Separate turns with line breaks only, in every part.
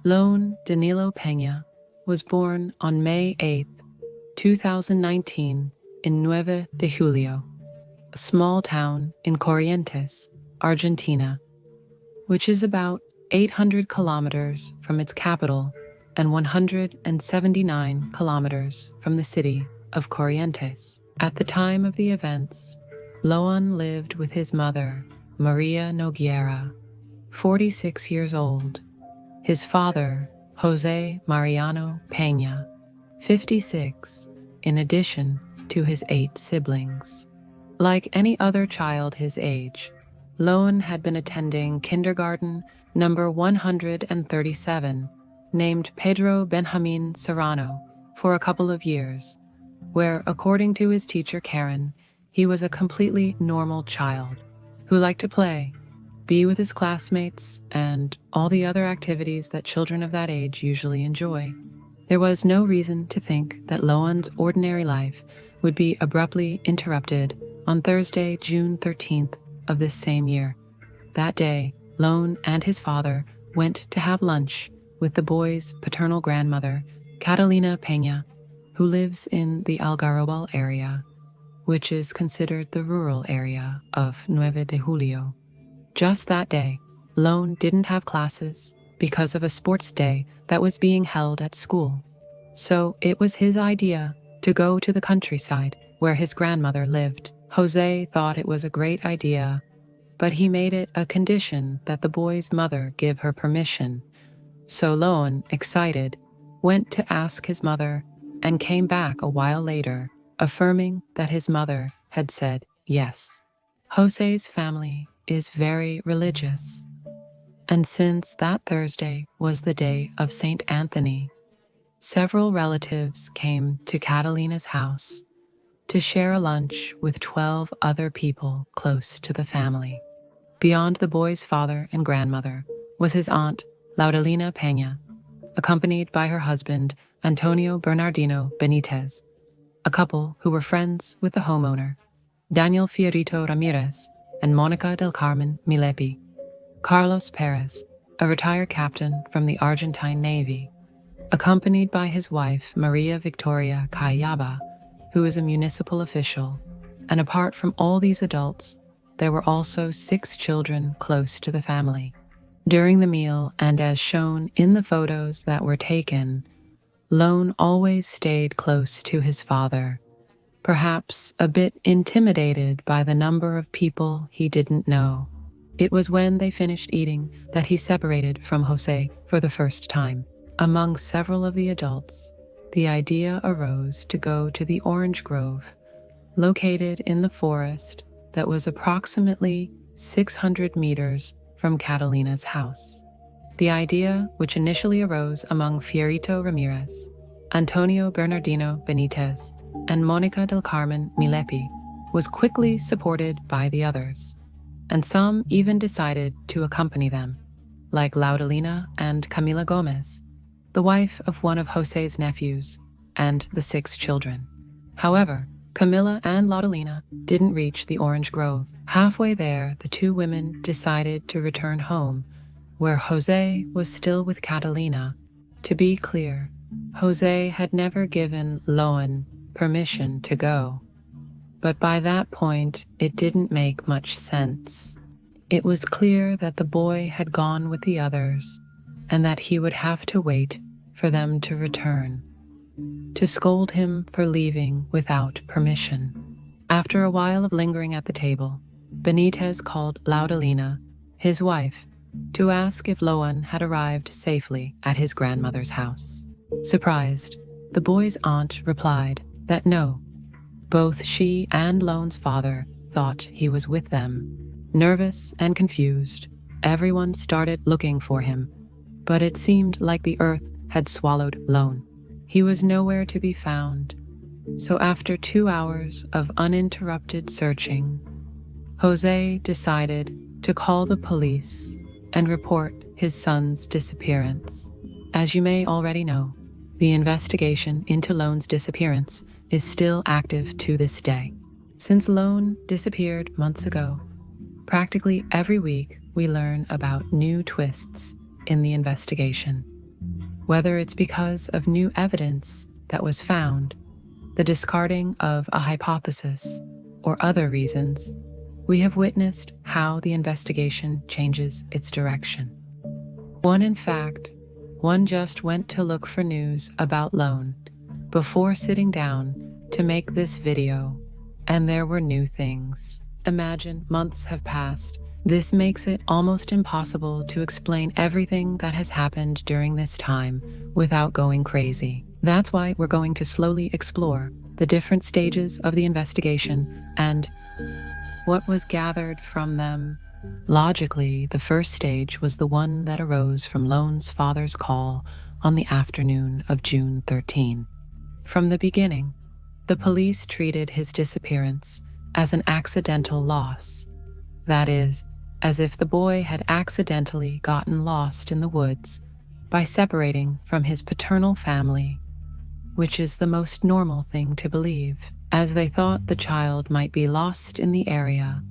Lone Danilo Peña was born on May 8, 2019, in 9 de Julio, a small town in Corrientes, Argentina, which is about 800 kilometers from its capital and 179 kilometers from the city of Corrientes. At the time of the events, Loan lived with his mother, Maria Noguera, 46 years old, his father, Jose Mariano Peña, 56, in addition to his 8 siblings. Like any other child his age, Loan had been attending kindergarten number 137, named Pedro Benjamin Serrano, for a couple of years, where, according to his teacher Karen, he was a completely normal child who liked to play, be with his classmates, and all the other activities that children of that age usually enjoy. There was no reason to think that Loan's ordinary life would be abruptly interrupted on Thursday, June 13th of this same year. That day, Loan and his father went to have lunch with the boy's paternal grandmother, Catalina Peña, who lives in the Algarrobal area, which is considered the rural area of 9 de Julio. Just that day, Loan didn't have classes because of a sports day that was being held at school. So it was his idea to go to the countryside where his grandmother lived. Jose thought it was a great idea, but he made it a condition that the boy's mother give her permission. So Loan, excited, went to ask his mother and came back a while later, affirming that his mother had said yes. Jose's family is very religious, and since that Thursday was the day of St. Anthony, several relatives came to Catalina's house to share a lunch with 12 other people close to the family. Beyond the boy's father and grandmother was his aunt, Laudalina Peña, accompanied by her husband, Antonio Bernardino Benitez, a couple who were friends with the homeowner, Daniel Fiorito Ramirez, and Monica del Carmen Milepi. Carlos Perez, a retired captain from the Argentine Navy, accompanied by his wife, Maria Victoria Cayaba, who is a municipal official. And apart from all these adults, there were also 6 children close to the family. During the meal, and as shown in the photos that were taken, Loan always stayed close to his father, perhaps a bit intimidated by the number of people he didn't know. It was when they finished eating that he separated from Jose for the first time. Among several of the adults, the idea arose to go to the orange grove, located in the forest that was approximately 600 meters from Catalina's house. The idea, which initially arose among Fiorito Ramirez, Antonio Bernardino Benitez, and Monica del Carmen Milepi, was quickly supported by the others, and some even decided to accompany them, like Laudalina and Camila Gomez, the wife of one of Jose's nephews, and the 6 children. However, Camila and Laudalina didn't reach the orange grove. Halfway there, the 2 women decided to return home, where Jose was still with Catalina. To be clear, Jose had never given Loan permission to go, but by that point it didn't make much sense. It was clear that the boy had gone with the others and that he would have to wait for them to return, to scold him for leaving without permission. After a while of lingering at the table, Benitez called Laudalina, his wife, to ask if Loan had arrived safely at his grandmother's house. Surprised, the boy's aunt replied that no, both she and Loan's father thought he was with them. Nervous and confused, everyone started looking for him, but it seemed like the earth had swallowed Loan. He was nowhere to be found, so after 2 hours of uninterrupted searching, Jose decided to call the police and report his son's disappearance. As you may already know, the investigation into Loan's disappearance is still active to this day. Since Loan disappeared months ago, practically every week we learn about new twists in the investigation. Whether it's because of new evidence that was found, the discarding of a hypothesis, or other reasons, we have witnessed how the investigation changes its direction. One just went to look for news about Lone before sitting down to make this video, and there were new things. Imagine months have passed. This makes it almost impossible to explain everything that has happened during this time without going crazy. That's why we're going to slowly explore the different stages of the investigation and what was gathered from them. Logically, the first stage was the one that arose from Lone's father's call on the afternoon of June 13. From the beginning, the police treated his disappearance as an accidental loss. That is, as if the boy had accidentally gotten lost in the woods by separating from his paternal family, which is the most normal thing to believe. As they thought the child might be lost in the area,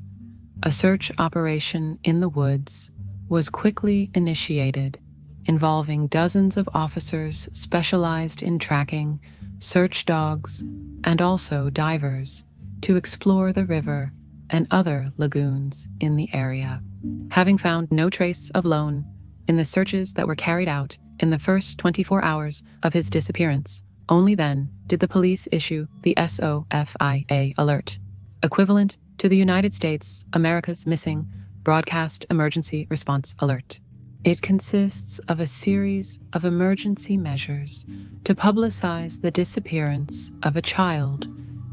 a search operation in the woods was quickly initiated, involving dozens of officers specialized in tracking, search dogs, and also divers to explore the river and other lagoons in the area. Having found no trace of Lone in the searches that were carried out in the first 24 hours of his disappearance, only then did the police issue the SOFIA alert, equivalent to the United States America's Missing Broadcast Emergency Response Alert. It consists of a series of emergency measures to publicize the disappearance of a child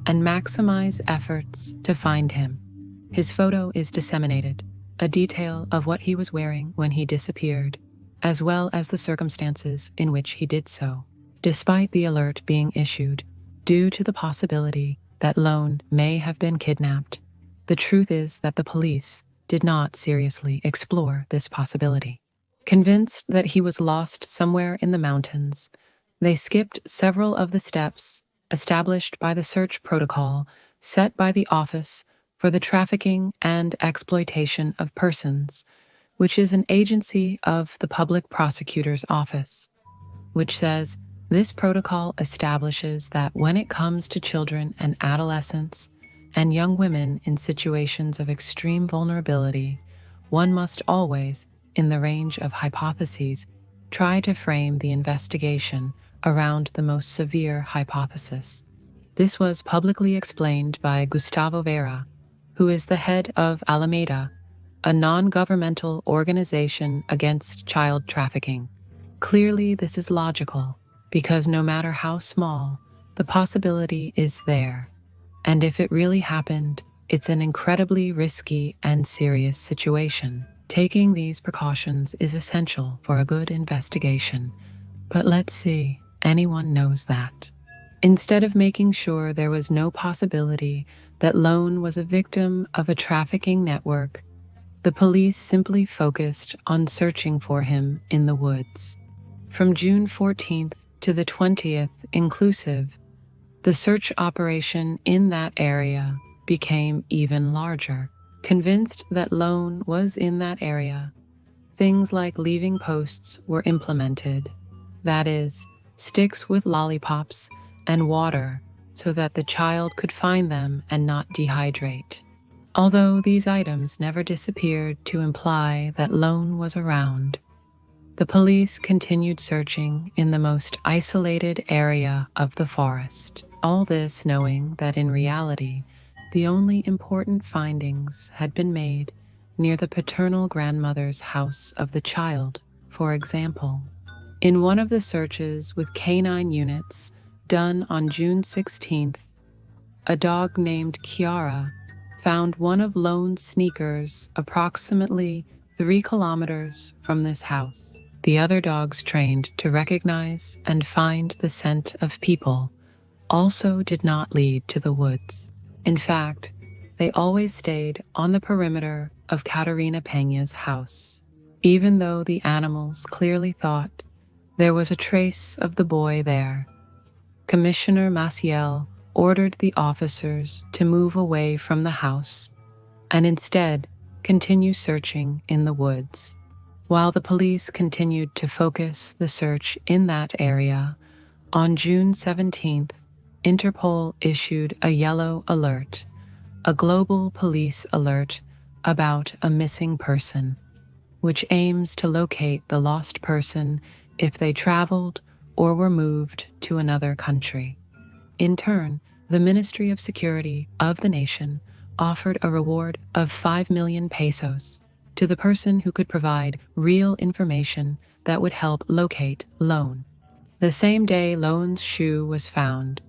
and maximize efforts to find him. His photo is disseminated, a detail of what he was wearing when he disappeared, as well as the circumstances in which he did so. Despite the alert being issued due to the possibility that Lone may have been kidnapped, the truth is that the police did not seriously explore this possibility. Convinced that he was lost somewhere in the mountains, they skipped several of the steps established by the search protocol set by the Office for the Trafficking and Exploitation of Persons, which is an agency of the Public Prosecutor's Office, which says this protocol establishes that when it comes to children and adolescents and young women in situations of extreme vulnerability, one must always, in the range of hypotheses, try to frame the investigation around the most severe hypothesis. This was publicly explained by Gustavo Vera, who is the head of Alameda, a non-governmental organization against child trafficking. Clearly, this is logical, because no matter how small, the possibility is there. And if it really happened, it's an incredibly risky and serious situation. Taking these precautions is essential for a good investigation. But let's see, anyone knows that. Instead of making sure there was no possibility that Lone was a victim of a trafficking network, the police simply focused on searching for him in the woods. From June 14th to the 20th inclusive, the search operation in that area became even larger. Convinced that Lone was in that area, things like leaving posts were implemented. That is, sticks with lollipops and water so that the child could find them and not dehydrate. Although these items never disappeared to imply that Lone was around, the police continued searching in the most isolated area of the forest. All this knowing that in reality, the only important findings had been made near the paternal grandmother's house of the child. For example, in one of the searches with canine units done on June 16th, a dog named Kiara found one of Lone's sneakers approximately 3 kilometers from this house. The other dogs trained to recognize and find the scent of people also did not lead to the woods. In fact, they always stayed on the perimeter of Caterina Peña's house, even though the animals clearly thought there was a trace of the boy there. Commissioner Maciel ordered the officers to move away from the house and instead continue searching in the woods. While the police continued to focus the search in that area, on June 17th, Interpol issued a yellow alert, a global police alert about a missing person, which aims to locate the lost person if they traveled or were moved to another country. In turn, the Ministry of Security of the nation offered a reward of 5 million pesos to the person who could provide real information that would help locate Lone. The same day Lone's shoe was found,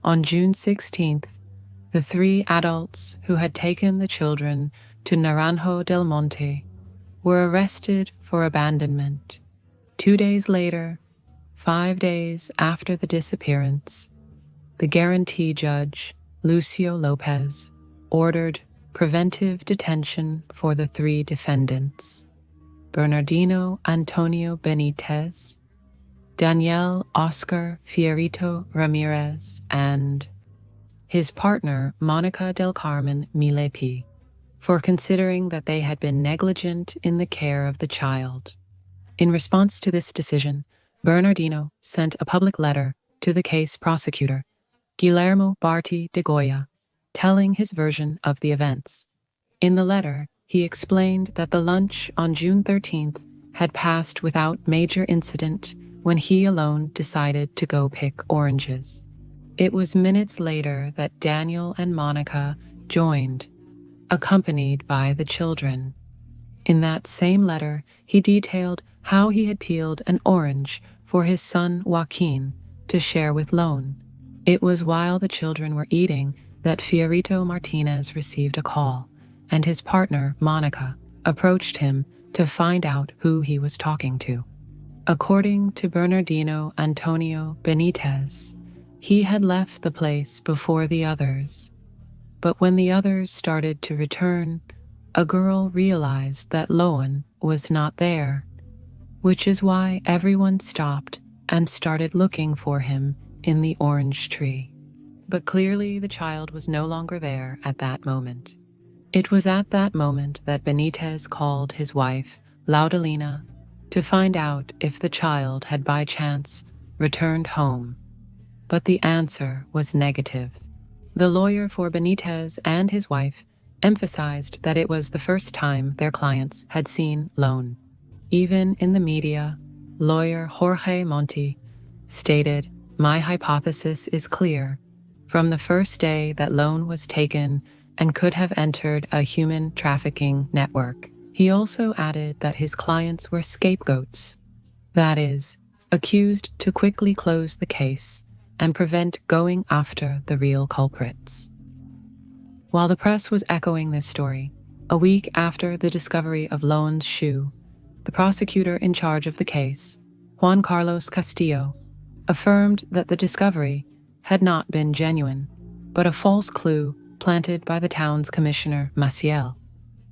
on June 16th, the 3 adults who had taken the children to Naranjo del Monte were arrested for abandonment. 2 days later, 5 days after the disappearance, the guarantee judge, Lucio Lopez, ordered preventive detention for the 3 defendants, Bernardino Antonio Benitez, Daniel Oscar Fierito Ramirez, and his partner Monica del Carmen Milepi, for considering that they had been negligent in the care of the child. In response to this decision, Bernardino sent a public letter to the case prosecutor, Guillermo Barti de Goya, telling his version of the events. In the letter, he explained that the lunch on June 13th had passed without major incident when he alone decided to go pick oranges. It was minutes later that Daniel and Monica joined, accompanied by the children. In that same letter, he detailed how he had peeled an orange for his son Joaquin to share with Lone. It was while the children were eating that Fiorito Martinez received a call, and his partner, Monica, approached him to find out who he was talking to. According to Bernardino Antonio Benitez, he had left the place before the others. But when the others started to return, a girl realized that Loan was not there, which is why everyone stopped and started looking for him in the orange tree. But clearly the child was no longer there at that moment. It was at that moment that Benitez called his wife, Laudalina, to find out if the child had by chance returned home. But the answer was negative. The lawyer for Benitez and his wife emphasized that it was the first time their clients had seen Lone. Even in the media, lawyer Jorge Monti stated, "My hypothesis is clear. From the first day that Lone was taken and could have entered a human trafficking network." He also added that his clients were scapegoats, that is, accused to quickly close the case and prevent going after the real culprits. While the press was echoing this story, a week after the discovery of Lone's shoe, the prosecutor in charge of the case, Juan Carlos Castillo, affirmed that the discovery had not been genuine, but a false clue planted by the town's commissioner Maciel,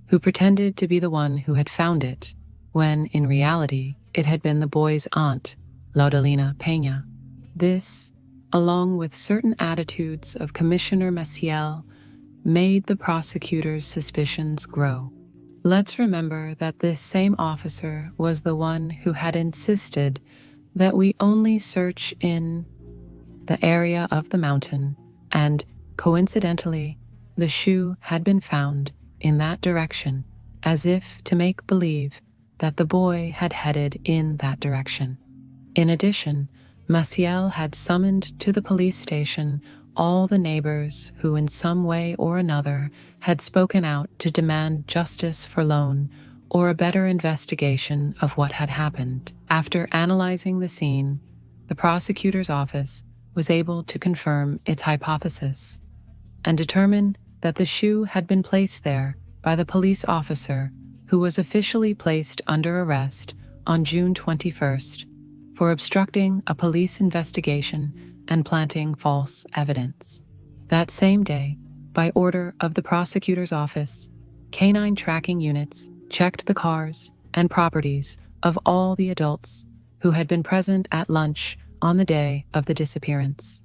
who pretended to be the one who had found it, when in reality it had been the boy's aunt, Laudalina Peña. This, along with certain attitudes of Commissioner Maciel, made the prosecutor's suspicions grow. Let's remember that this same officer was the one who had insisted that we only search in the area of the mountain, and, coincidentally, the shoe had been found in that direction, as if to make believe that the boy had headed in that direction. In addition, Maciel had summoned to the police station all the neighbors who in some way or another had spoken out to demand justice for Lone or a better investigation of what had happened. After analyzing the scene, the prosecutor's office was able to confirm its hypothesis and determine that the shoe had been placed there by the police officer who was officially placed under arrest on June 21st for obstructing a police investigation and planting false evidence. That same day, by order of the prosecutor's office, canine tracking units checked the cars and properties of all the adults who had been present at lunch on the day of the disappearance.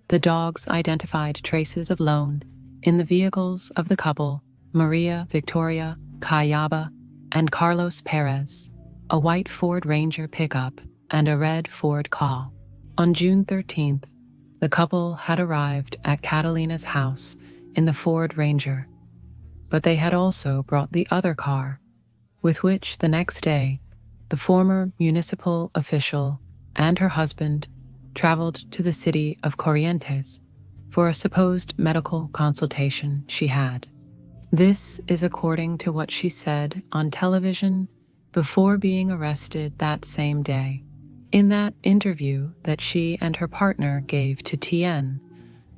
The dogs identified traces of Lone in the vehicles of the couple, Maria Victoria Cayaba and Carlos Perez, a white Ford Ranger pickup and a red Ford Ka. On June 13th, the couple had arrived at Catalina's house in the Ford Ranger, but they had also brought the other car, with which the next day, the former municipal official and her husband traveled to the city of Corrientes for a supposed medical consultation she had. This is according to what she said on television before being arrested that same day. In that interview that she and her partner gave to TN,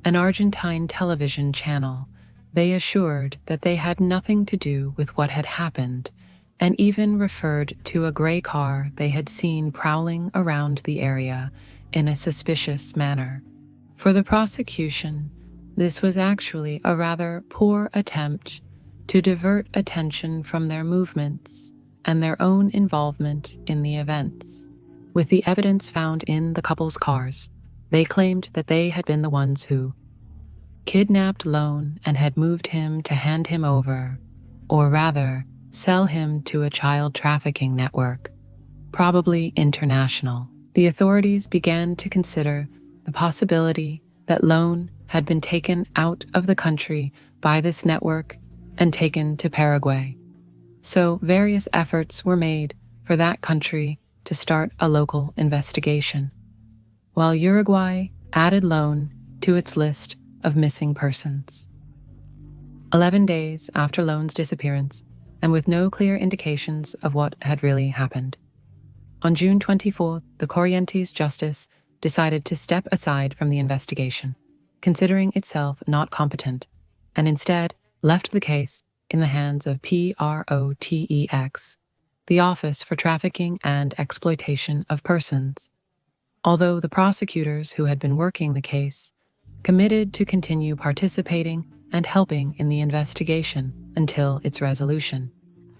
an Argentine television channel, they assured that they had nothing to do with what had happened, and even referred to a gray car they had seen prowling around the area in a suspicious manner. For the prosecution, this was actually a rather poor attempt to divert attention from their movements and their own involvement in the events. With the evidence found in the couple's cars, they claimed that they had been the ones who kidnapped Lone and had moved him to hand him over, or rather, sell him to a child trafficking network, probably international. The authorities began to consider the possibility that Lone had been taken out of the country by this network and taken to Paraguay. So various efforts were made for that country to start a local investigation, while Uruguay added Lone to its list of missing persons. 11 days after Lone's disappearance, and with no clear indications of what had really happened, on June 24th, the Corrientes Justice decided to step aside from the investigation, considering itself not competent, and instead left the case in the hands of PROTEX, the Office for Trafficking and Exploitation of Persons, although the prosecutors who had been working the case committed to continue participating and helping in the investigation until its resolution.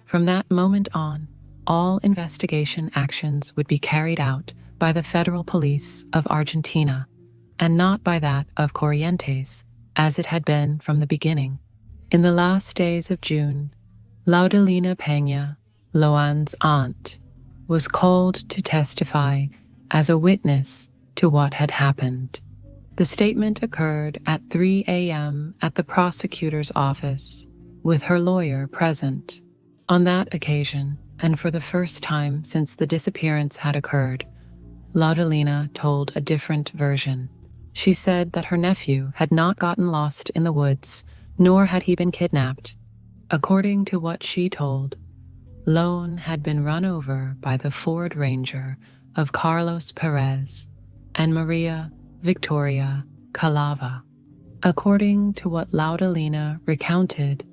From that moment on, all investigation actions would be carried out by the federal police of Argentina, and not by that of Corrientes, as it had been from the beginning. In the last days of June, Laudalina Peña, Loan's aunt, was called to testify as a witness to what had happened. The statement occurred at 3 a.m. at the prosecutor's office, with her lawyer present. On that occasion, and for the first time since the disappearance had occurred, Laudalina told a different version. She said that her nephew had not gotten lost in the woods, nor had he been kidnapped. According to what she told, Lone had been run over by the Ford Ranger of Carlos Perez and Maria Victoria Calava. According to what Laudalina recounted,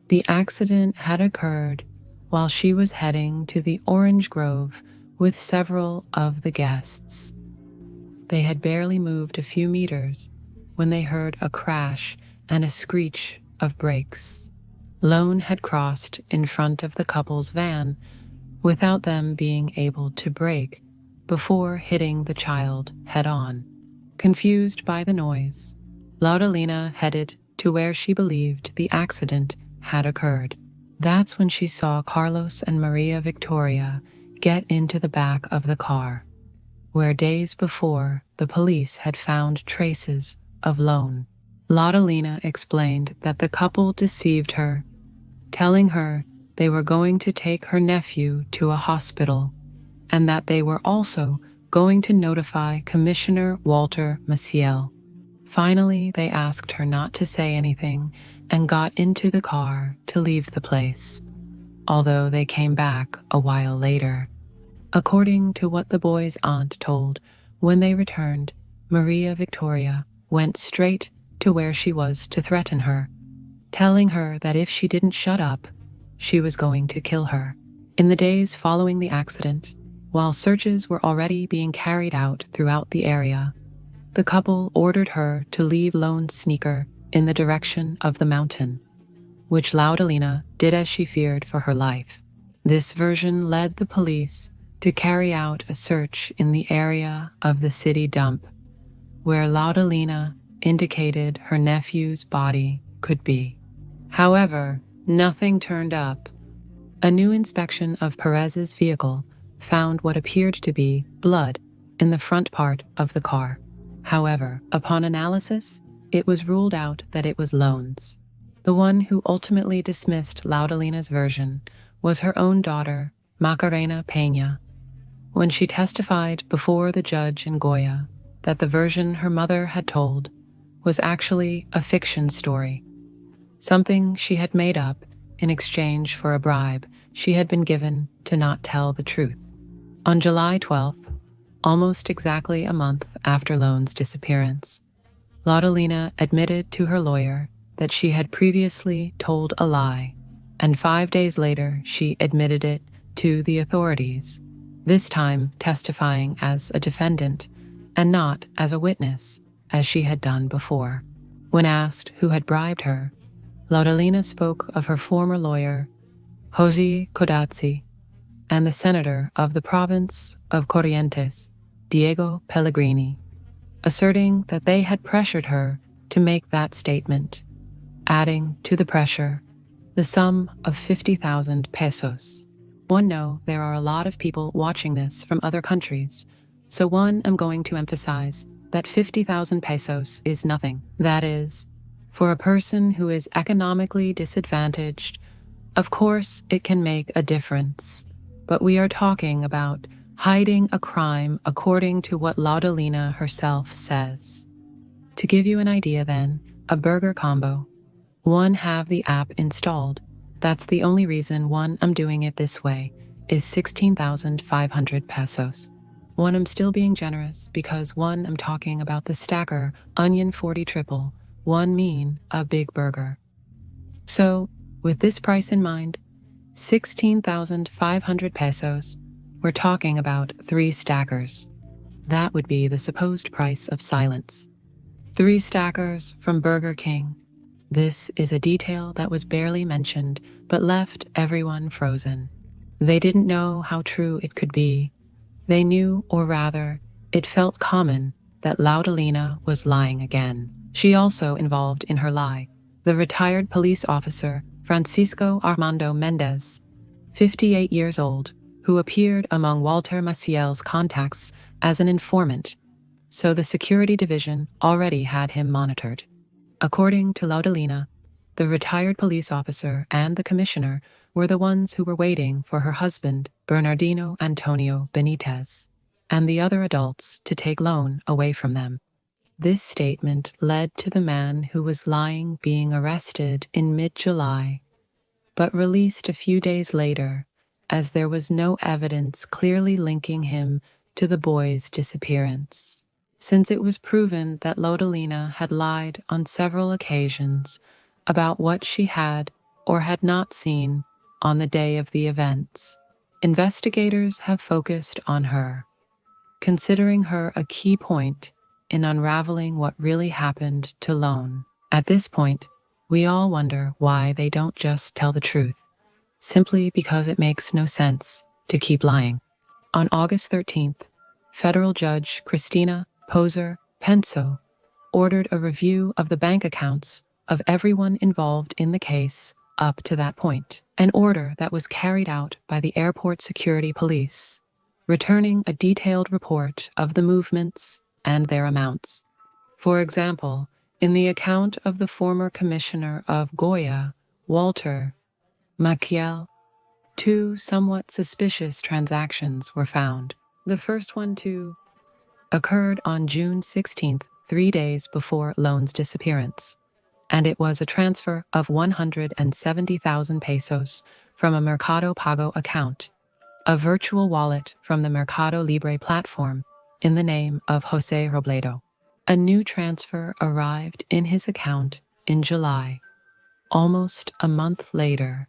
the accident had occurred while she was heading to the orange grove with several of the guests. They had barely moved a few meters when they heard a crash and a screech of brakes. Lone had crossed in front of the couple's van without them being able to brake before hitting the child head-on. Confused by the noise, Laudalina headed to where she believed the accident had occurred. That's when she saw Carlos and Maria Victoria get into the back of the car, where days before the police had found traces of Lone. Laudalina explained that the couple deceived her, telling her they were going to take her nephew to a hospital, and that they were also going to notify Commissioner Walter Maciel. Finally, they asked her not to say anything and got into the car to leave the place, although they came back a while later. According to what the boy's aunt told, when they returned, Maria Victoria went straight to where she was to threaten her, telling her that if she didn't shut up, she was going to kill her. In the days following the accident, while searches were already being carried out throughout the area, the couple ordered her to leave Lone's sneaker in the direction of the mountain, which Laudalina did as she feared for her life. This version led the police to carry out a search in the area of the city dump, where Laudalina indicated her nephew's body could be. However, nothing turned up. A new inspection of Perez's vehicle found what appeared to be blood in the front part of the car. However, upon analysis, it was ruled out that it was loans. The one who ultimately dismissed Laudalina's version was her own daughter, Macarena Peña, when she testified before the judge in Goya that the version her mother had told was actually a fiction story, something she had made up in exchange for a bribe she had been given to not tell the truth. On July 12th, almost exactly a month after Loan's disappearance, Laudalina admitted to her lawyer that she had previously told a lie, and 5 days later she admitted it to the authorities, this time testifying as a defendant and not as a witness, as she had done before. When asked who had bribed her, Laudalina spoke of her former lawyer, Jose Codazzi, and the senator of the province of Corrientes, Diego Pellegrini, asserting that they had pressured her to make that statement, adding to the pressure the sum of 50,000 pesos. No, there are a lot of people watching this from other countries, so I'm going to emphasize that 50,000 pesos is nothing. That is, for a person who is economically disadvantaged, of course it can make a difference, but we are talking about hiding a crime according to what Laudalina herself says. To give you an idea then, a burger combo, have the app installed. That's the only reason I'm doing it this way, is 16,500 pesos. I'm still being generous because I'm talking about the stacker onion 40 triple, mean a big burger. So, with this price in mind, 16,500 pesos, we're talking about 3 stackers. That would be the supposed price of silence. 3 stackers from Burger King. This is a detail that was barely mentioned, but left everyone frozen. They didn't know how true it could be. They knew, or rather, it felt common, that Laudalina was lying again. She also involved in her lie the retired police officer Francisco Armando Mendez, 58 years old, who appeared among Walter Maciel's contacts as an informant, so the security division already had him monitored. According to Laudalina, the retired police officer and the commissioner were the ones who were waiting for her husband, Bernardino Antonio Benitez, and the other adults to take Loan away from them. This statement led to the man who was lying being arrested in mid-July, but released a few days later, as there was no evidence clearly linking him to the boy's disappearance. Since it was proven that Laudalina had lied on several occasions about what she had or had not seen on the day of the events, investigators have focused on her, considering her a key point in unraveling what really happened to Loan. At this point, we all wonder why they don't just tell the truth, simply because it makes no sense to keep lying. On August 13th, federal judge Cristina Poser Penso ordered a review of the bank accounts of everyone involved in the case up to that point, an order that was carried out by the airport security police, returning a detailed report of the movements and their amounts. For example, in the account of the former commissioner of Goya, Walter Maciel, 2 somewhat suspicious transactions were found. The first one occurred on June 16th, 3 days before Loan's disappearance, and it was a transfer of 170,000 pesos from a Mercado Pago account, a virtual wallet from the Mercado Libre platform, in the name of Jose Robledo. A new transfer arrived in his account in July, almost a month later,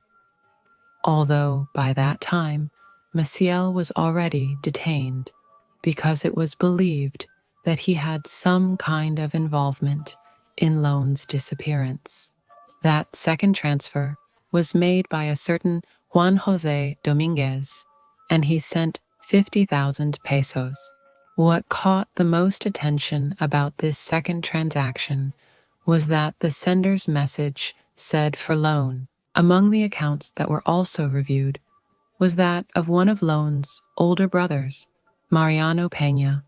although by that time Maciel was already detained because it was believed that he had some kind of involvement in Loan's disappearance. That second transfer was made by a certain Juan Jose Dominguez, and he sent 50,000 pesos. What caught the most attention about this second transaction was that the sender's message said for Loan. Among the accounts that were also reviewed was that of one of Loan's older brothers, Mariano Peña,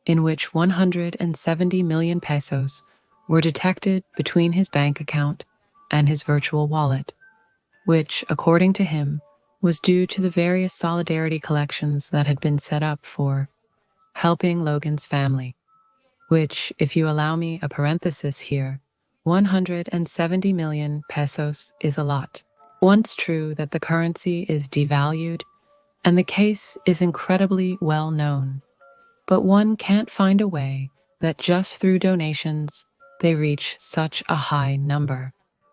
in which 170 million pesos were detected between his bank account and his virtual wallet, which, according to him, was due to the various solidarity collections that had been set up for helping Logan's family, which, if you allow me a parenthesis here, 170 million pesos is a lot. Once true that the currency is devalued and the case is incredibly well known, but one can't find a way that just through donations they reach such a high number.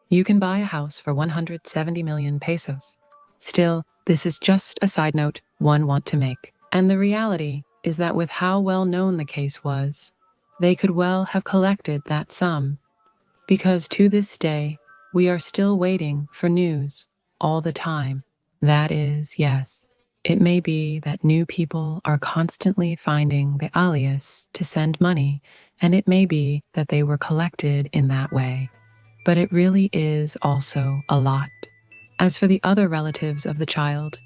You can buy a house for 170 million pesos. Still, this is just a side note one want to make. And the reality is that with how well known the case was, they could well have collected that sum. Because to this day, we are still waiting for news all the time. That is, yes, it may be that new people are constantly finding the alias to send money, and it may be that they were collected in that way. But it really is also a lot. As for the other relatives of the child,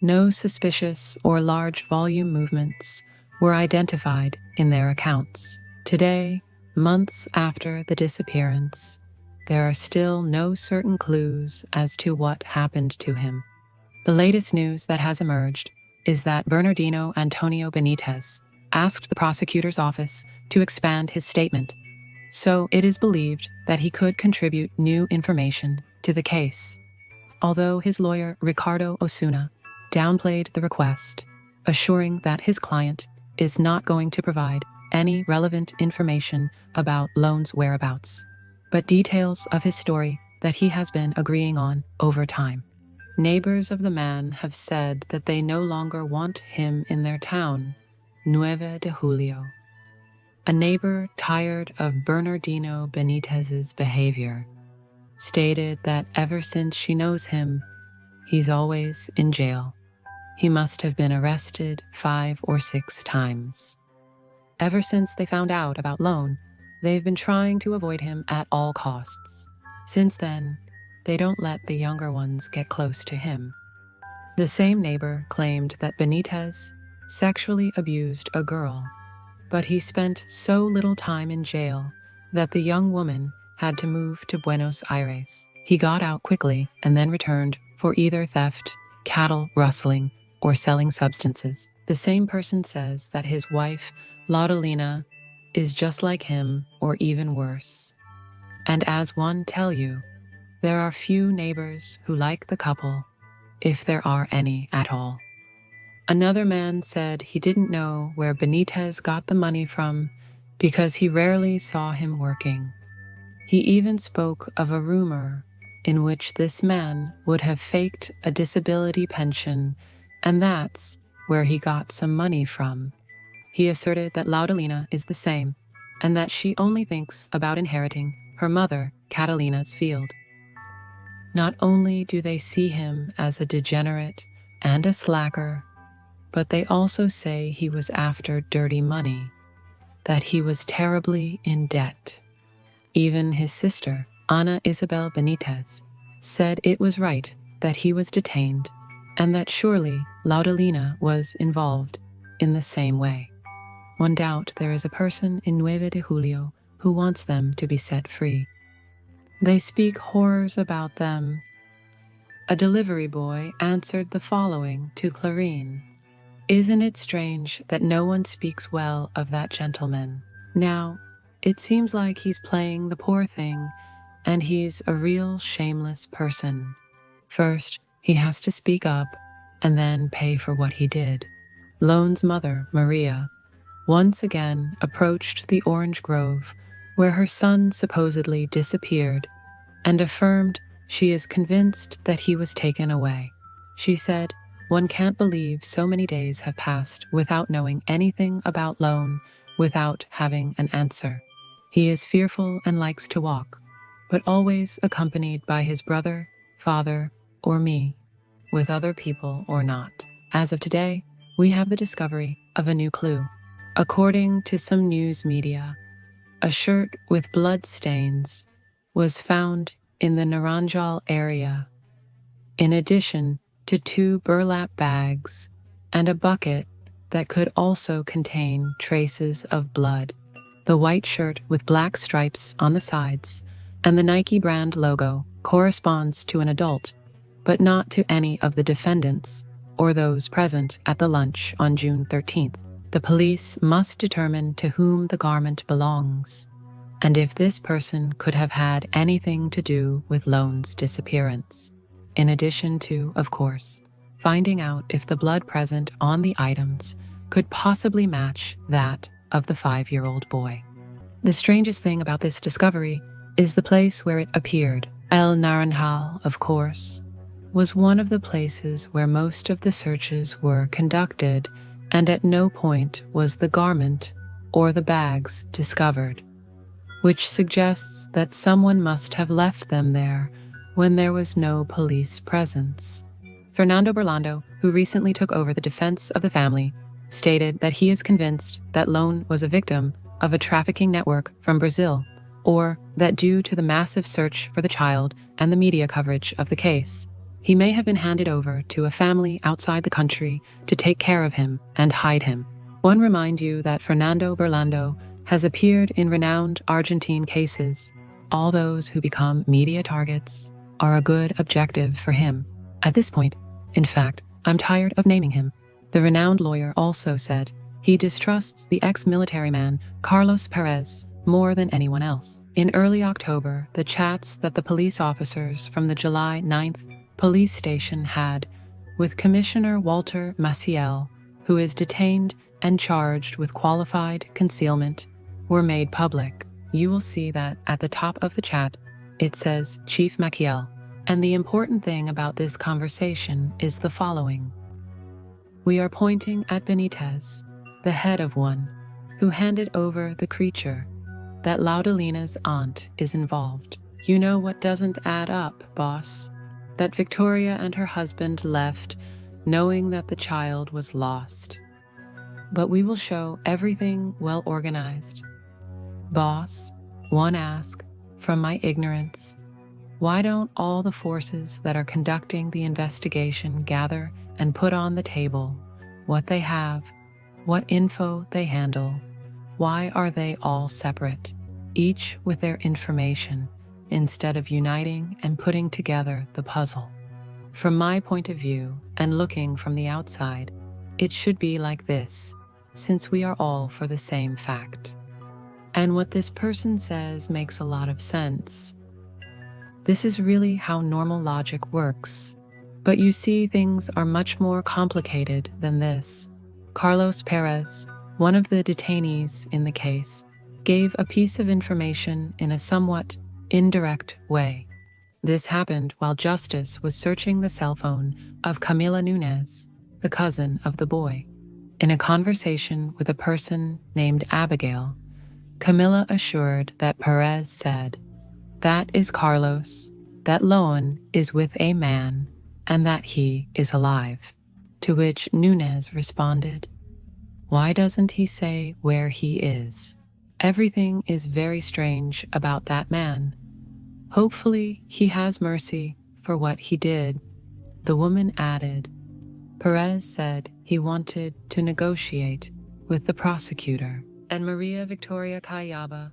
no suspicious or large volume movements were identified in their accounts. Today, months after the disappearance, there are still no certain clues as to what happened to him. The latest news that has emerged is that Bernardino Antonio Benitez asked the prosecutor's office to expand his statement, so it is believed that he could contribute new information to the case. Although his lawyer Ricardo Osuna downplayed the request, assuring that his client is not going to provide any relevant information about Loan's whereabouts, but details of his story that he has been agreeing on over time. Neighbors of the man have said that they no longer want him in their town, 9 de Julio. A neighbor tired of Bernardino Benitez's behavior stated that ever since she knows him, he's always in jail. He must have been arrested 5 or 6 times. Ever since they found out about Loan, they've been trying to avoid him at all costs. Since then, they don't let the younger ones get close to him. The same neighbor claimed that Benitez sexually abused a girl, but he spent so little time in jail that the young woman had to move to Buenos Aires. He got out quickly and then returned for either theft, cattle rustling, or selling substances. The same person says that his wife, Laudalina, is just like him or even worse. And as one tell you, there are few neighbors who like the couple, if there are any at all. Another man said he didn't know where Benitez got the money from because he rarely saw him working. He even spoke of a rumor in which this man would have faked a disability pension, and that's where he got some money from. He asserted that Laudalina is the same, and that she only thinks about inheriting her mother, Catalina's field. Not only do they see him as a degenerate and a slacker, but they also say he was after dirty money, that he was terribly in debt. Even his sister, Ana Isabel Benitez, said it was right that he was detained and that surely Laudalina was involved in the same way. One doubt there is a person in 9 de Julio who wants them to be set free. They speak horrors about them. A delivery boy answered the following to Clarín: "Isn't it strange that no one speaks well of that gentleman? Now, it seems like he's playing the poor thing, and he's a real shameless person. First, he has to speak up, and then pay for what he did." Loan's mother, Maria, once again approached the orange grove where her son supposedly disappeared and affirmed she is convinced that he was taken away. She said, "One can't believe so many days have passed without knowing anything about Loan, without having an answer. He is fearful and likes to walk, but always accompanied by his brother, father, or me, with other people or not. As of today, we have the discovery of a new clue. According to some news media, a shirt with blood stains was found in the Naranjal area. In addition to 2 burlap bags and a bucket that could also contain traces of blood. The white shirt with black stripes on the sides and the Nike brand logo corresponds to an adult, but not to any of the defendants or those present at the lunch on June 13th. The police must determine to whom the garment belongs, and if this person could have had anything to do with Lone's disappearance. In addition to, of course, finding out if the blood present on the items could possibly match that of the 5-year-old boy. The strangest thing about this discovery is the place where it appeared. El Naranjal, of course, was one of the places where most of the searches were conducted, and at no point was the garment or the bags discovered, which suggests that someone must have left them there when there was no police presence. Fernando Burlando, who recently took over the defense of the family, stated that he is convinced that Lone was a victim of a trafficking network from Brazil, or that due to the massive search for the child and the media coverage of the case, he may have been handed over to a family outside the country to take care of him and hide him. One remind you that Fernando Burlando has appeared in renowned Argentine cases. All those who become media targets are a good objective for him. At this point, in fact, I'm tired of naming him. The renowned lawyer also said he distrusts the ex-military man Carlos Perez more than anyone else. In early October, the chats that the police officers from the July 9th police station had with Commissioner Walter Maciel, who is detained and charged with qualified concealment, were made public. You will see that at the top of the chat, it says Chief Maciel. And the important thing about this conversation is the following. We are pointing at Benitez, the head of one, who handed over the creature, that Laudalina's aunt is involved. You know what doesn't add up, boss? That Victoria and her husband left knowing that the child was lost. But we will show everything well organized. Boss, one ask, from my ignorance, why don't all the forces that are conducting the investigation gather and put on the table what they have, what info they handle? Why are they all separate, each with their information, instead of uniting and putting together the puzzle? From my point of view, and looking from the outside, it should be like this, since we are all for the same fact. And what this person says makes a lot of sense. This is really how normal logic works. But you see, things are much more complicated than this. Carlos Perez, one of the detainees in the case, gave a piece of information in a somewhat indirect way. This happened while Justice was searching the cell phone of Camila Nunes, the cousin of the boy. In a conversation with a person named Abigail, Camila assured that Perez said, "That is Carlos, that Loan is with a man, and that he is alive." To which Nunes responded, "Why doesn't he say where he is? Everything is very strange about that man. Hopefully he has mercy for what he did." The woman added, Perez said he wanted to negotiate with the prosecutor and Maria Victoria Cayaba.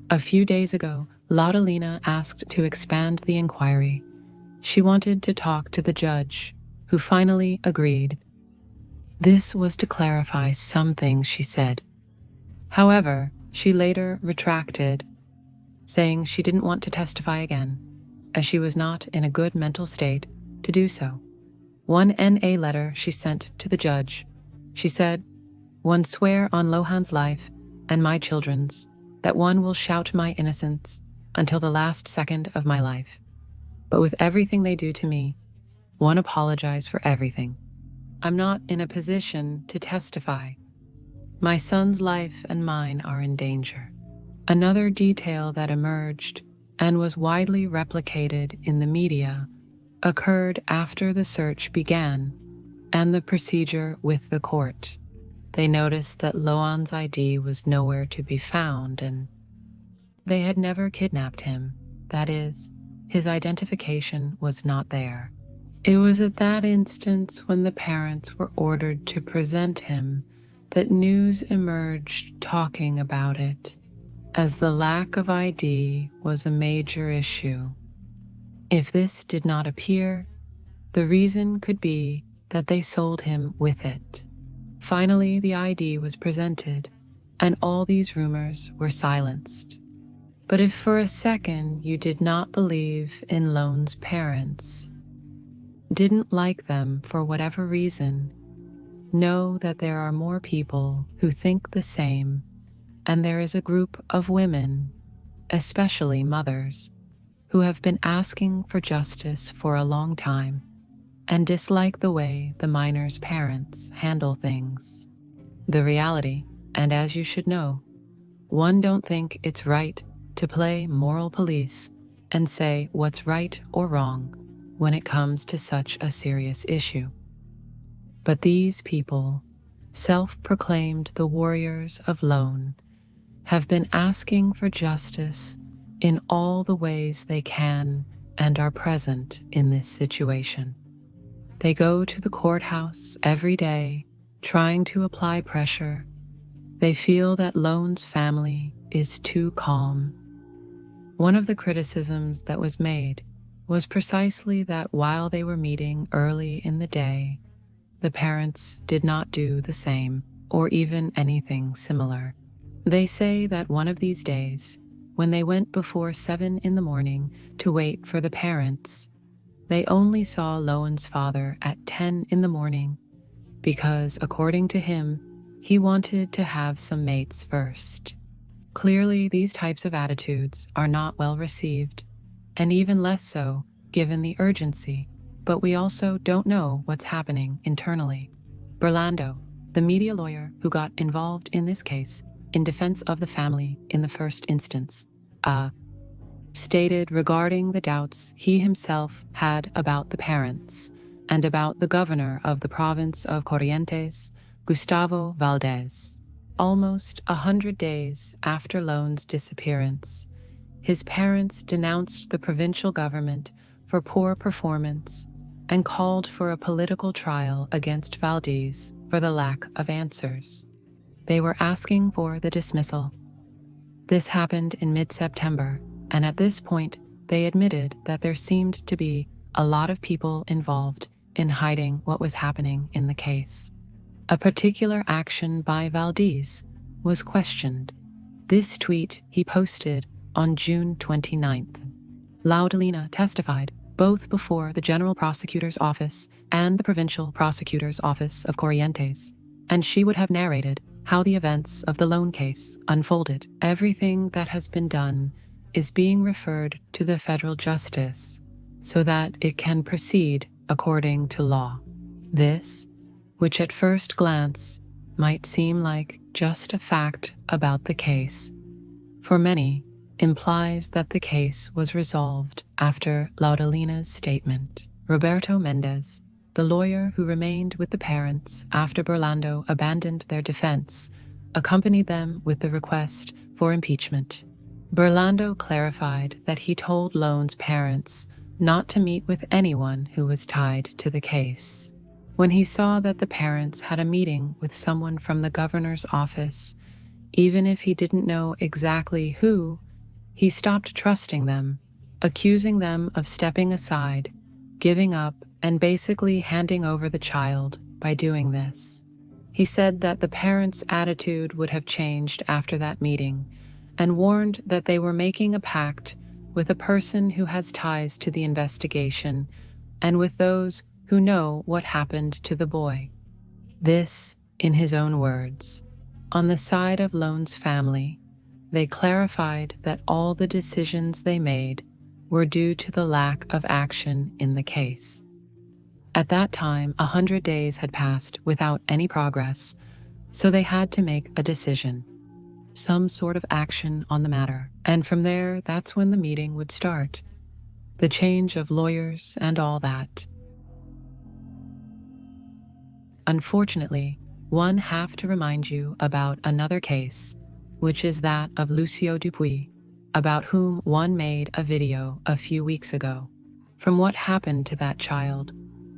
A few days ago, Laudalina asked to expand the inquiry. She wanted to talk to the judge, who finally agreed. This was to clarify some things she said. However, she later retracted, saying she didn't want to testify again, as she was not in a good mental state to do so. One NA letter she sent to the judge, she said, "One swear on Lohan's life and my children's that one will shout my innocence until the last second of my life. But with everything they do to me, one apologize for everything. I'm not in a position to testify. My son's life and mine are in danger." Another detail that emerged and was widely replicated in the media occurred after the search began and the procedure with the court. They noticed that Lohan's ID was nowhere to be found, and they had never kidnapped him. That is, his identification was not there. It was at that instance, when the parents were ordered to present him, that news emerged talking about it, as the lack of ID was a major issue. If this did not appear, the reason could be that they sold him with it. Finally, the ID was presented, and all these rumors were silenced. But if for a second you did not believe in Lone's parents, didn't like them for whatever reason, know that there are more people who think the same, and there is a group of women, especially mothers, who have been asking for justice for a long time and dislike the way the minor's parents handle things. The reality, and as you should know, one don't think it's right to play moral police and say what's right or wrong when it comes to such a serious issue. But these people, self-proclaimed the warriors of Lone, have been asking for justice in all the ways they can and are present in this situation. They go to the courthouse every day, trying to apply pressure. They feel that Lone's family is too calm. One of the criticisms that was made was precisely that while they were meeting early in the day, the parents did not do the same or even anything similar. They say that one of these days, when they went before 7 in the morning to wait for the parents, they only saw Lone's father at 10 in the morning because, according to him, he wanted to have some mates first. Clearly, these types of attitudes are not well received, and even less so given the urgency, but we also don't know what's happening internally. Burlando, the media lawyer who got involved in this case in defense of the family in the first instance, stated regarding the doubts he himself had about the parents and about the governor of the province of Corrientes, Gustavo Valdez. Almost 100 days after Lone's disappearance, his parents denounced the provincial government for poor performance and called for a political trial against Valdez for the lack of answers. They were asking for the dismissal. This happened in mid-September, and at this point, they admitted that there seemed to be a lot of people involved in hiding what was happening in the case. A particular action by Valdez was questioned. This tweet he posted on June 29th. Laudalina testified both before the General Prosecutor's Office and the Provincial Prosecutor's Office of Corrientes, and she would have narrated how the events of the Lone case unfolded. Everything that has been done is being referred to the federal justice so that it can proceed according to law. This, which at first glance might seem like just a fact about the case, for many implies that the case was resolved after Laudalina's statement. Roberto Mendez, the lawyer who remained with the parents after Burlando abandoned their defense, accompanied them with the request for impeachment. Burlando clarified that he told Lone's parents not to meet with anyone who was tied to the case. When he saw that the parents had a meeting with someone from the governor's office, even if he didn't know exactly who, he stopped trusting them, accusing them of stepping aside, giving up, and basically handing over the child by doing this. He said that the parents' attitude would have changed after that meeting, and warned that they were making a pact with a person who has ties to the investigation and with those who know what happened to the boy. This, in his own words. On the side of Lone's family, they clarified that all the decisions they made were due to the lack of action in the case. At that time, 100 days had passed without any progress, so they had to make a decision, some sort of action on the matter. And from there, that's when the meeting would start. The change of lawyers and all that. Unfortunately, one have to remind you about another case, which is that of Lucio Dupuy, about whom one made a video a few weeks ago. From what happened to that child,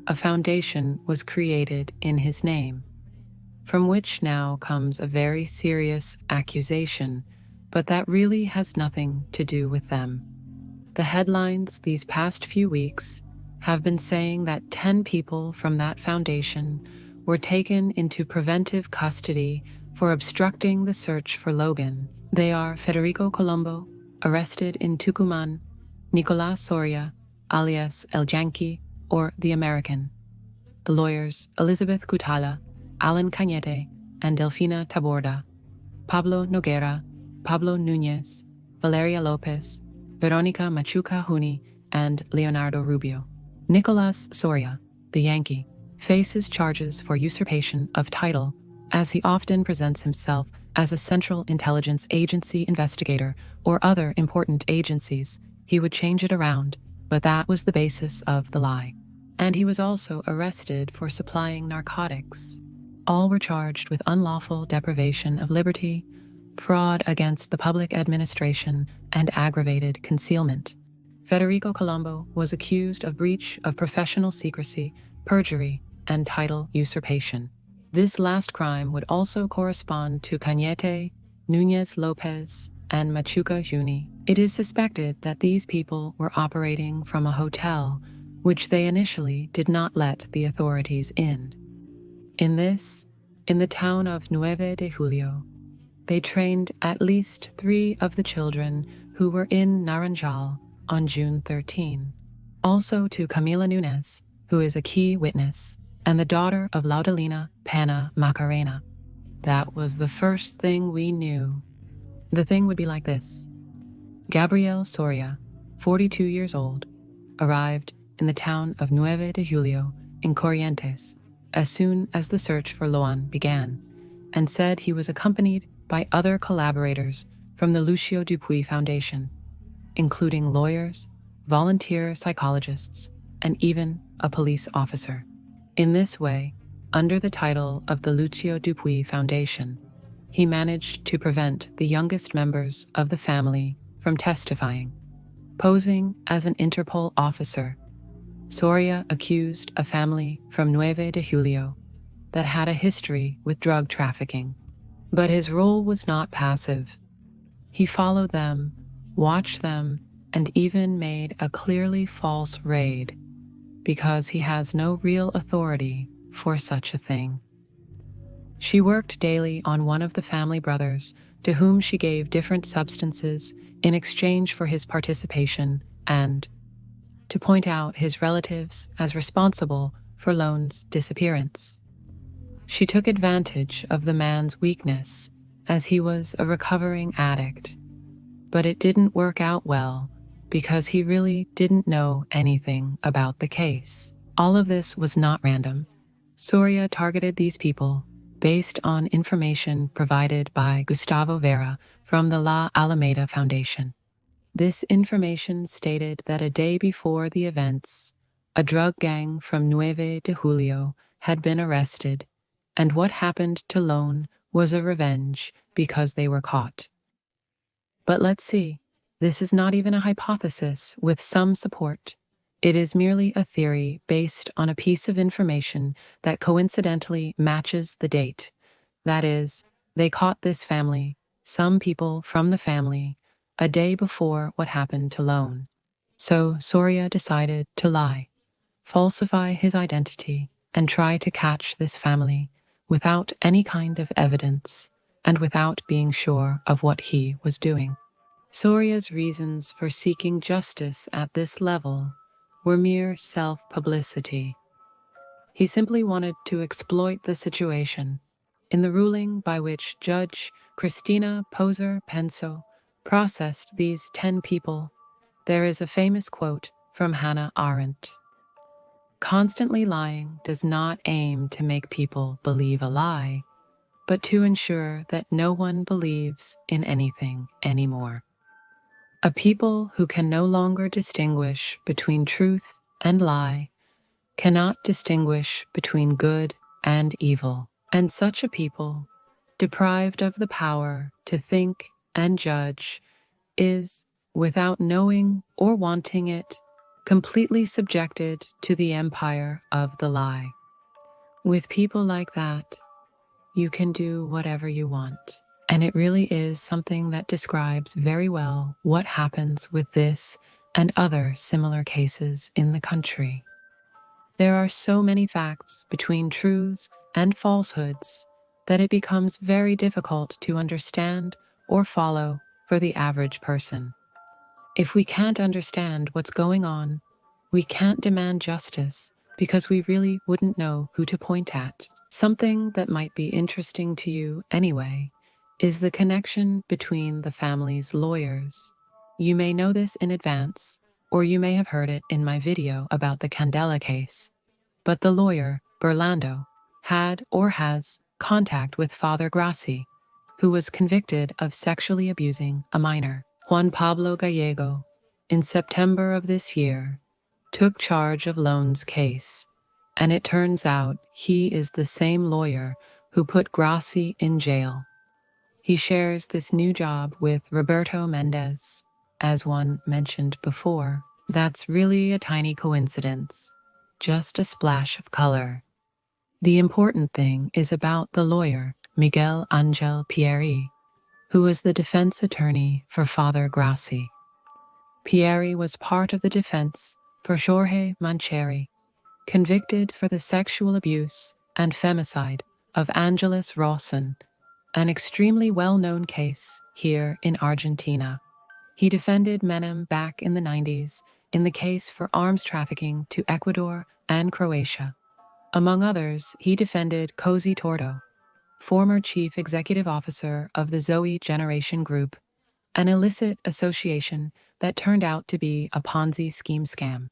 a foundation was created in his name, from which now comes a very serious accusation, but that really has nothing to do with them. The headlines these past few weeks have been saying that 10 people from that foundation were taken into preventive custody for obstructing the search for Logan. They are Federico Colombo, arrested in Tucumán, Nicolás Soria, alias El Yankee, or the American, the lawyers Elizabeth Cutala, Alan Cañete, and Delfina Taborda, Pablo Noguera, Pablo Núñez, Valeria Lopez, Veronica Machuca Juni, and Leonardo Rubio. Nicolás Soria, the Yankee, faces charges for usurpation of title, as he often presents himself as a Central Intelligence Agency investigator or other important agencies. He would change it around, but that was the basis of the lie. And he was also arrested for supplying narcotics. All were charged with unlawful deprivation of liberty, fraud against the public administration, and aggravated concealment. Federico Colombo was accused of breach of professional secrecy, perjury, and title usurpation. This last crime would also correspond to Cañete, Núñez Lopez, and Machuca Juni. It is suspected that these people were operating from a hotel, which they initially did not let the authorities in. In the town of Nueve de Julio, they trained at least 3 of the children who were in Naranjal on June 13. Also to Camila Núñez, who is a key witness, and the daughter of Laudalina Peña Macarena. That was the first thing we knew. The thing would be like this. Gabriel Soria, 42 years old, arrived in the town of Nueve de Julio in Corrientes as soon as the search for Loan began, and said he was accompanied by other collaborators from the Lucio Dupuy Foundation, including lawyers, volunteer psychologists, and even a police officer. In this way, under the title of the Lucio Dupuy Foundation, he managed to prevent the youngest members of the family from testifying. Posing as an Interpol officer, Soria accused a family from Nueve de Julio that had a history with drug trafficking. But his role was not passive. He followed them, watched them, and even made a clearly false raid, because he has no real authority for such a thing. She worked daily on one of the family brothers, to whom she gave different substances in exchange for his participation, and to point out his relatives as responsible for Loan's disappearance. She took advantage of the man's weakness, as he was a recovering addict, but it didn't work out well because he really didn't know anything about the case. All of this was not random. Soria targeted these people based on information provided by Gustavo Vera from the La Alameda Foundation. This information stated that a day before the events, a drug gang from Nueve de Julio had been arrested, and what happened to Loan was a revenge because they were caught. But let's see, this is not even a hypothesis with some support. It is merely a theory based on a piece of information that coincidentally matches the date. That is, they caught this family, some people from the family, a day before what happened to Loan. So Soria decided to lie, falsify his identity, and try to catch this family without any kind of evidence and without being sure of what he was doing. Soria's reasons for seeking justice at this level were mere self-publicity. He simply wanted to exploit the situation. In the ruling by which Judge Cristina Poser Penso processed these 10 people, there is a famous quote from Hannah Arendt. Constantly lying does not aim to make people believe a lie, but to ensure that no one believes in anything anymore. A people who can no longer distinguish between truth and lie cannot distinguish between good and evil, and such a people, deprived of the power to think and judge, is, without knowing or wanting it, completely subjected to the empire of the lie. With people like that, you can do whatever you want. And it really is something that describes very well what happens with this and other similar cases in the country. There are so many facts between truths and falsehoods that it becomes very difficult to understand or follow for the average person. If we can't understand what's going on, we can't demand justice because we really wouldn't know who to point at. Something that might be interesting to you anyway is the connection between the family's lawyers. You may know this in advance, or you may have heard it in my video about the Candela case, but the lawyer, Burlando, had or has contact with Father Grassi, who was convicted of sexually abusing a minor. Juan Pablo Gallego, in September of this year, took charge of Loan's case, and it turns out he is the same lawyer who put Grassi in jail. He shares this new job with Roberto Mendez, as one mentioned before. That's really a tiny coincidence, just a splash of color. The important thing is about the lawyer, Miguel Angel Pieri, who was the defense attorney for Father Grassi. Pieri was part of the defense for Jorge Mancheri, convicted for the sexual abuse and femicide of Angeles Rawson, an extremely well-known case here in Argentina. He defended Menem back in the 90s in the case for arms trafficking to Ecuador and Croatia. Among others, he defended Cozy Tordo, former chief executive officer of the Zoe Generation Group, an illicit association that turned out to be a Ponzi scheme scam.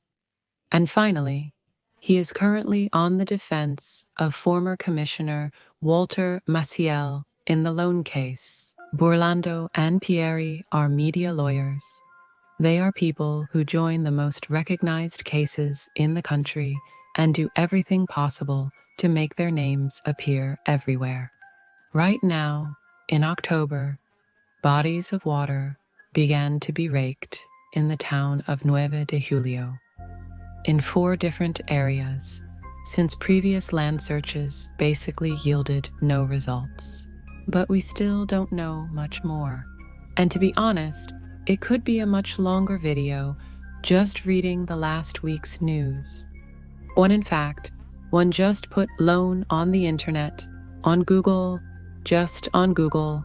And finally, he is currently on the defense of former Commissioner Walter Maciel in the loan case. Burlando and Pieri are media lawyers. They are people who join the most recognized cases in the country and do everything possible to make their names appear everywhere. Right now, in October, bodies of water began to be raked in the town of 9 de Julio, in 4 different areas, since previous land searches basically yielded no results. But we still don't know much more. And to be honest, it could be a much longer video just reading the last week's news. When in fact, one just put loan on the internet, on Google, just on Google,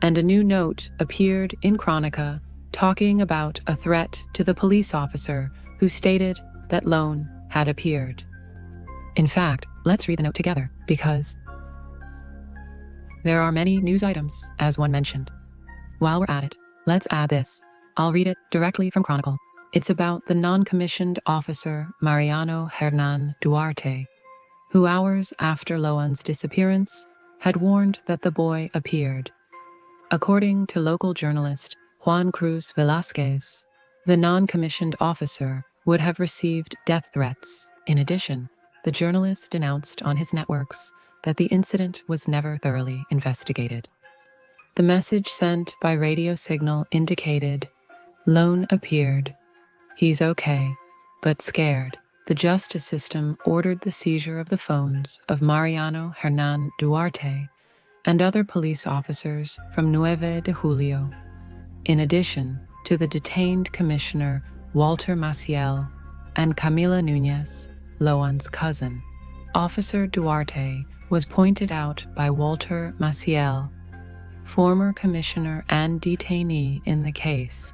and a new note appeared in Chronica talking about a threat to the police officer who stated that loan had appeared. In fact, let's read the note together, because there are many news items, as one mentioned. While we're at it, let's add this. I'll read it directly from Chronicle. It's about the non-commissioned officer Mariano Hernan Duarte, who hours after Loan's disappearance had warned that the boy appeared. According to local journalist Juan Cruz Velázquez, the non-commissioned officer would have received death threats. In addition, the journalist announced on his networks that the incident was never thoroughly investigated. The message sent by radio signal indicated, "Loan appeared. He's okay, but scared." The justice system ordered the seizure of the phones of Mariano Hernan Duarte and other police officers from 9 de Julio, in addition to the detained Commissioner Walter Maciel and Camila Núñez, Loan's cousin. Officer Duarte was pointed out by Walter Maciel, former commissioner and detainee in the case,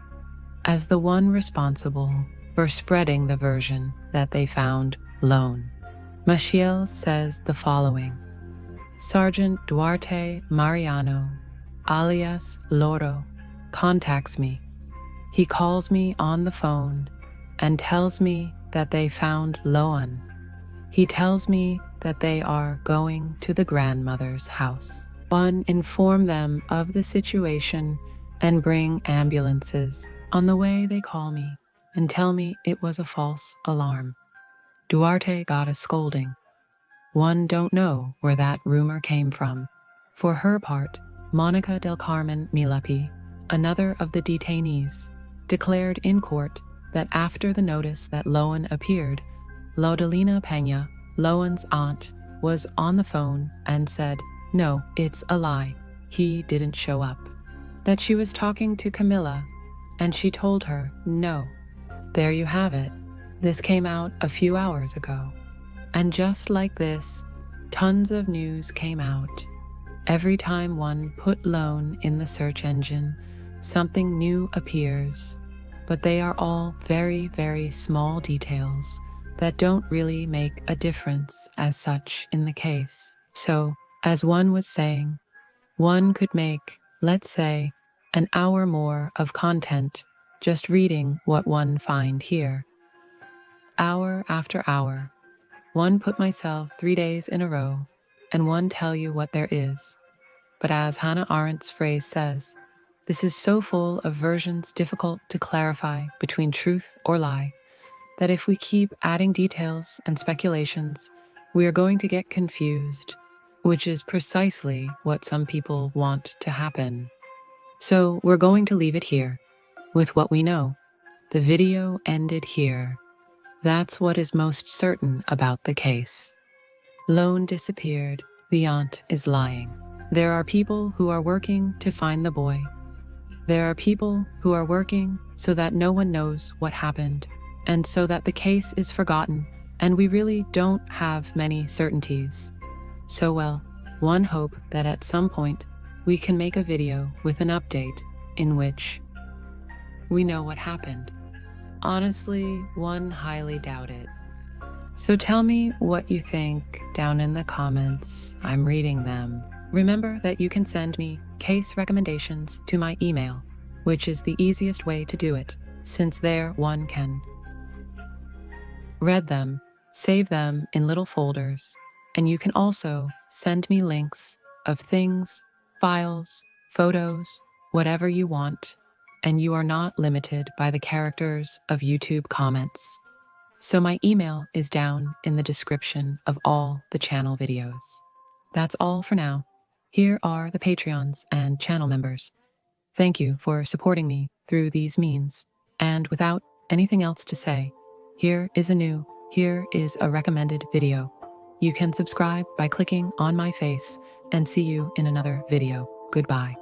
as the one responsible for spreading the version that they found Loan. Maciel says the following: Sergeant Duarte Mariano, alias Loro, contacts me. He calls me on the phone and tells me that they found Loan. He tells me that they are going to the grandmother's house. One, inform them of the situation and bring ambulances. On the way, they call me and tell me it was a false alarm. Duarte got a scolding. One don't know where that rumor came from. For her part, Monica del Carmen Milapi, another of the detainees, declared in court that after the notice that Loan appeared, Laudelina Peña, Loan's aunt, was on the phone and said, "No, it's a lie. He didn't show up." That she was talking to Camilla, and she told her no. There you have it. This came out a few hours ago. And just like this, tons of news came out. Every time one put Loan in the search engine, something new appears. But they are all very, very small details that don't really make a difference as such in the case. So, as one was saying, one could make, let's say, an hour more of content just reading what one find here. Hour after hour, one put myself 3 days in a row and one tell you what there is. But as Hannah Arendt's phrase says, this is so full of versions difficult to clarify between truth or lie, that if we keep adding details and speculations, we are going to get confused, which is precisely what some people want to happen. So we're going to leave it here, with what we know. The video ended here. That's what is most certain about the case. Loan disappeared. The aunt is lying. There are people who are working to find the boy. There are people who are working so that no one knows what happened, and so that the case is forgotten, and we really don't have many certainties. So well, one hope that at some point we can make a video with an update in which we know what happened. Honestly, one highly doubt it. So tell me what you think down in the comments. I'm reading them. Remember that you can send me case recommendations to my email, which is the easiest way to do it, since there one can read them, save them in little folders, and you can also send me links of things, files, photos, whatever you want, and you are not limited by the characters of YouTube comments. So my email is down in the description of all the channel videos. That's all for now. Here are the Patreons and channel members. Thank you for supporting me through these means. And without anything else to say, here is a recommended video. You can subscribe by clicking on my face, and see you in another video. Goodbye.